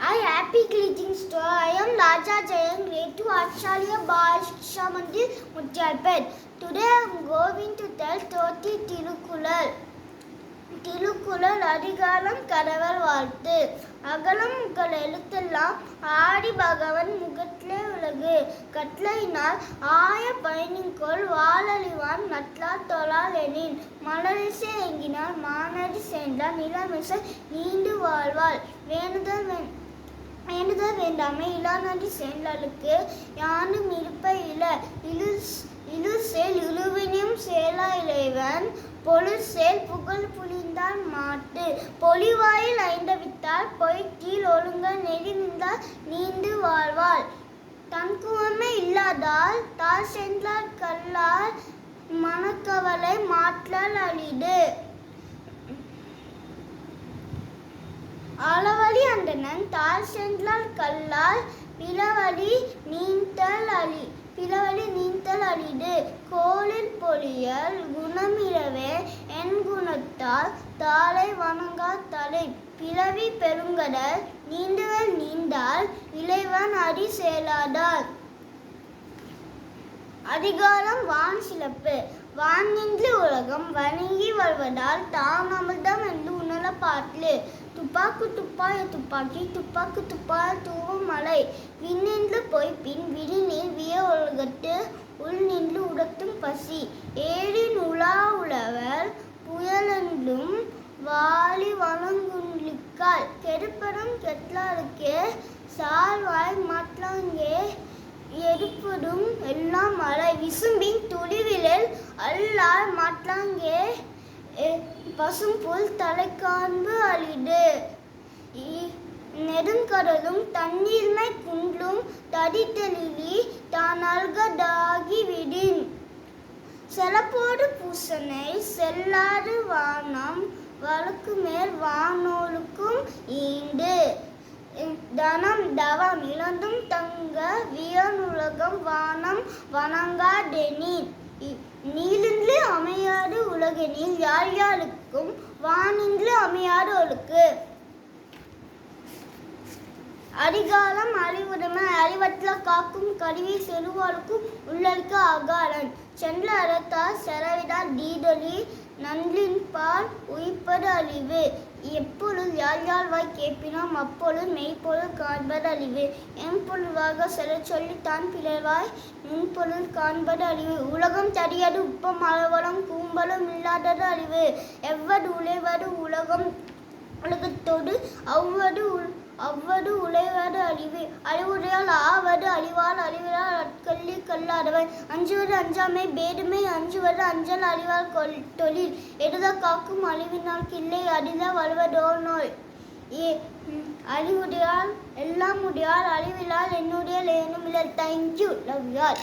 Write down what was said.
I happy greetings to all. I am Raja Jayan, grade 2 Acharya Bal Shiksha Mandir, Mutyalpet. Today I am going to tell 30 Tirukural. Thirukkural அதிகாரம் கடவுள் வாழ்த்து. அகலம் உங்கள் எழுத்தெல்லாம் ஆடி பகவன் முகத்திலே உலகு கட்டளையினால் ஆய பயணிக்கொள் வாழழிவான் நட்லால் தொழால் எனின் மலரிசை எங்கினால் மானடி சேர்ந்தால் நிலமிசை நீண்டு வாழ்வாள் வேண்டுதல் வேண்டாமை இளாநடி சேர்ந்தலுக்கு யானும் இருப்ப இல இழுசேல் இழுவினும் சேலா இளைவன் பொழுசேல் புகழ் புலிந்தால் மாட்டு பொலிவாயில் ஐந்தவித்தால் பொய்க்கீழ் ஒழுங்க நெறி நின்றால் நீண்டு வாழ்வாள் தன்குவமே இல்லாதால் தாழ் சென்றால் கல்லால் மனக்கவலை மாற்றல் அழிடு அளவழி அண்டனன் தாழ் சென்றால் கல்லால் பிளவழி நீந்தல் அழிடு கோளில் பொழியல் குணமிரவே என் குணத்தால் தாளை வணங்கா தலை பிளவி பெருங்கடல் நீண்டுவல் நீந்தால் இளைவன் அடி செயலாதார். அதிகாரம் வான் சிறப்பு. வான் நின்று உலகம் வணங்கி வருவதால் தான் அமிர்தம் என்று உணர பாட்டு துப்பாக்கு துப்பாய துப்பாக்கி துப்பாக்கு துப்பாய தூவும் மலை விண்ணின்று போய் பின் விழிநீர் விய உலகத்து உள் நின்று உடத்தும் பசி ஏழின் உலா உழவர் புயலென்றும் வாலி வளங்குன்றிக்கால் கெடுப்படும் கெட்லாருக்கே சால்வாய் மாற்றாங்கே எடுப்படும் எல்லாம் மழை விசும்பின் துளிவிலில் அல்லால் மாற்றாங்கே பசும்புல் தலைக்காண்பு அழிடு நெடுங்கடலும் தண்ணீர்மை குன்றும் தடித்தெளிலி தான் அல்கதாகி விடின் செலப்போடு பூசனை செல்லாது வானம் வழக்கு மேல் வானோலுக்கும் ஈண்டு தனம் தவம் இழந்தும் தங்க வியனுலகம் வானம் வணங்காதெனின் நீலின்று அமையாது உலகெனில் யார் யாருக்கும் வானின்று அமையாது ஒழுக்கு. அதிகாலம் அறிவுடைமை அறிவற்ற காக்கும் கருவி செருவாளுக்கும் உள்ளழுக்க அகாலன் சென்ற அறத்தால் செலவிடால் தீதொலி நன்றின் பால் உயிர்ப்பது அழிவு எப்பொழுது யார் யாழ்வாய் கேட்பினோம் அப்பொழுது மெய்ப்பொருள் காண்பது அழிவு எம்பொழுதாக செல சொல்லித்தான் பிறவாய் முன்பொருள் காண்பது அழிவு உலகம் தடியது உப்பம் அளவலம் கூம்பலும் இல்லாதது அழிவு எவ்வது உழைவது உலகத்தோடு அவ்வது உழைவது அழிவு அறிவுடையால் ஆவது அழிவால் அறிவிலால் அட்கல்லி கல்லாதவன் அஞ்சுவது அஞ்சாமை பேடுமை அஞ்சுவது அஞ்சல் அறிவால் தொழில் எடுத காக்கும் அழிவினால் கிள்ளை அடித வலுவதோ நோய் அறிவுடையால் எல்லாம் உடையால் அழிவிலால் என்னுடைய ஏனும் இல்லை. தேங்க்யூ. Love you all.